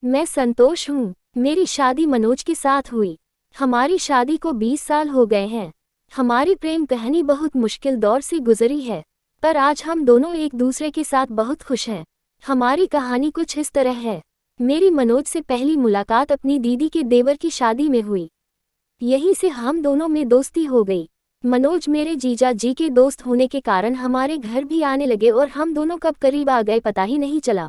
मैं संतोष हूँ। मेरी शादी मनोज के साथ हुई। हमारी शादी को 20 साल हो गए हैं। हमारी प्रेम कहानी बहुत मुश्किल दौर से गुजरी है, पर आज हम दोनों एक दूसरे के साथ बहुत खुश हैं। हमारी कहानी कुछ इस तरह है। मेरी मनोज से पहली मुलाकात अपनी दीदी के देवर की शादी में हुई। यहीं से हम दोनों में दोस्ती हो गई। मनोज मेरे जीजा जी के दोस्त होने के कारण हमारे घर भी आने लगे और हम दोनों कब करीब आ गए पता ही नहीं चला।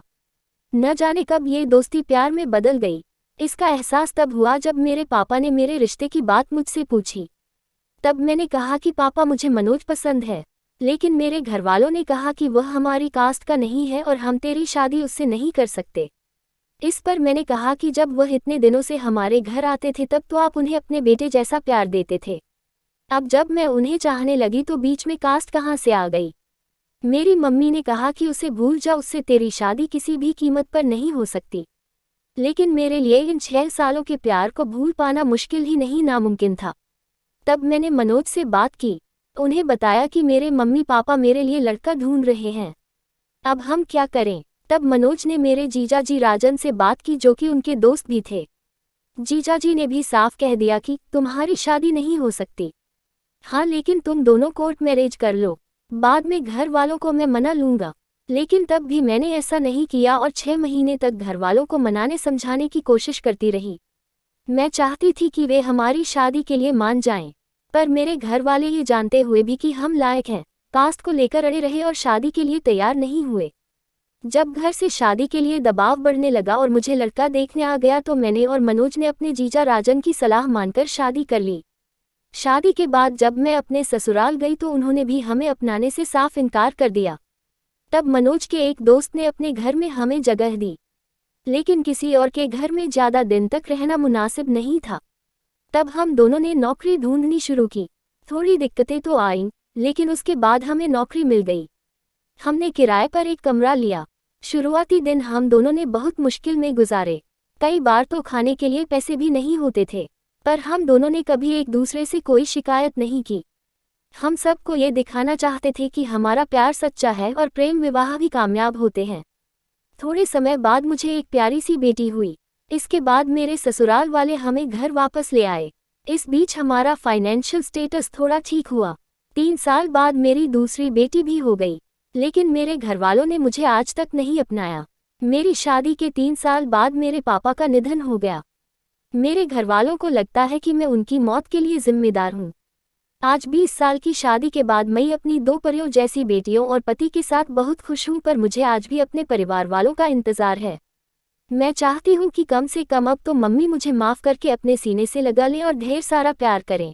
न जाने कब ये दोस्ती प्यार में बदल गई। इसका एहसास तब हुआ जब मेरे पापा ने मेरे रिश्ते की बात मुझसे पूछी। तब मैंने कहा कि पापा मुझे मनोज पसंद है, लेकिन मेरे घरवालों ने कहा कि वह हमारी कास्ट का नहीं है और हम तेरी शादी उससे नहीं कर सकते। इस पर मैंने कहा कि जब वह इतने दिनों से हमारे घर आते थे तब तो आप उन्हें अपने बेटे जैसा प्यार देते थे। अब जब मैं उन्हें चाहने लगी तो बीच में कास्ट कहाँ से आ गई। मेरी मम्मी ने कहा कि उसे भूल जा, उससे तेरी शादी किसी भी कीमत पर नहीं हो सकती। लेकिन मेरे लिए इन 6 सालों के प्यार को भूल पाना मुश्किल ही नहीं नामुमकिन था। तब मैंने मनोज से बात की, उन्हें बताया कि मेरे मम्मी पापा मेरे लिए लड़का ढूंढ रहे हैं, अब हम क्या करें। तब मनोज ने मेरे जीजा जी राजन से बात की, जो कि उनके दोस्त भी थे। जीजा जी ने भी साफ कह दिया कि तुम्हारी शादी नहीं हो सकती। हाँ, लेकिन तुम दोनों कोर्ट मैरिज कर लो, बाद में घर वालों को मैं मना लूंगा। लेकिन तब भी मैंने ऐसा नहीं किया और 6 महीने तक घर वालों को मनाने समझाने की कोशिश करती रही। मैं चाहती थी कि वे हमारी शादी के लिए मान जाएं, पर मेरे घर वाले ये जानते हुए भी कि हम लायक हैं, कास्ट को लेकर अड़े रहे और शादी के लिए तैयार नहीं हुए। जब घर से शादी के लिए दबाव बढ़ने लगा और मुझे लड़का देखने आ गया तो मैंने और मनोज ने अपने जीजा राजन की सलाह मानकर शादी कर ली। शादी के बाद जब मैं अपने ससुराल गई तो उन्होंने भी हमें अपनाने से साफ इनकार कर दिया। तब मनोज के एक दोस्त ने अपने घर में हमें जगह दी, लेकिन किसी और के घर में ज़्यादा दिन तक रहना मुनासिब नहीं था। तब हम दोनों ने नौकरी ढूंढनी शुरू की। थोड़ी दिक्कतें तो आईं, लेकिन उसके बाद हमें नौकरी मिल गई। हमने किराए पर एक कमरा लिया। शुरुआती दिन हम दोनों ने बहुत मुश्किल में गुजारे। कई बार तो खाने के लिए पैसे भी नहीं होते थे, पर हम दोनों ने कभी एक दूसरे से कोई शिकायत नहीं की। हम सबको ये दिखाना चाहते थे कि हमारा प्यार सच्चा है और प्रेम विवाह भी कामयाब होते हैं। थोड़े समय बाद मुझे एक प्यारी सी बेटी हुई। इसके बाद मेरे ससुराल वाले हमें घर वापस ले आए। इस बीच हमारा फाइनेंशियल स्टेटस थोड़ा ठीक हुआ। 3 साल बाद मेरी दूसरी बेटी भी हो गई, लेकिन मेरे घरवालों ने मुझे आज तक नहीं अपनाया। मेरी शादी के 3 साल बाद मेरे पापा का निधन हो गया। मेरे घरवालों को लगता है कि मैं उनकी मौत के लिए जिम्मेदार हूँ। आज 20 साल की शादी के बाद मैं अपनी 2 परियों जैसी बेटियों और पति के साथ बहुत खुश हूँ, पर मुझे आज भी अपने परिवार वालों का इंतजार है। मैं चाहती हूँ कि कम से कम अब तो मम्मी मुझे माफ़ करके अपने सीने से लगा लें और ढेर सारा प्यार करें।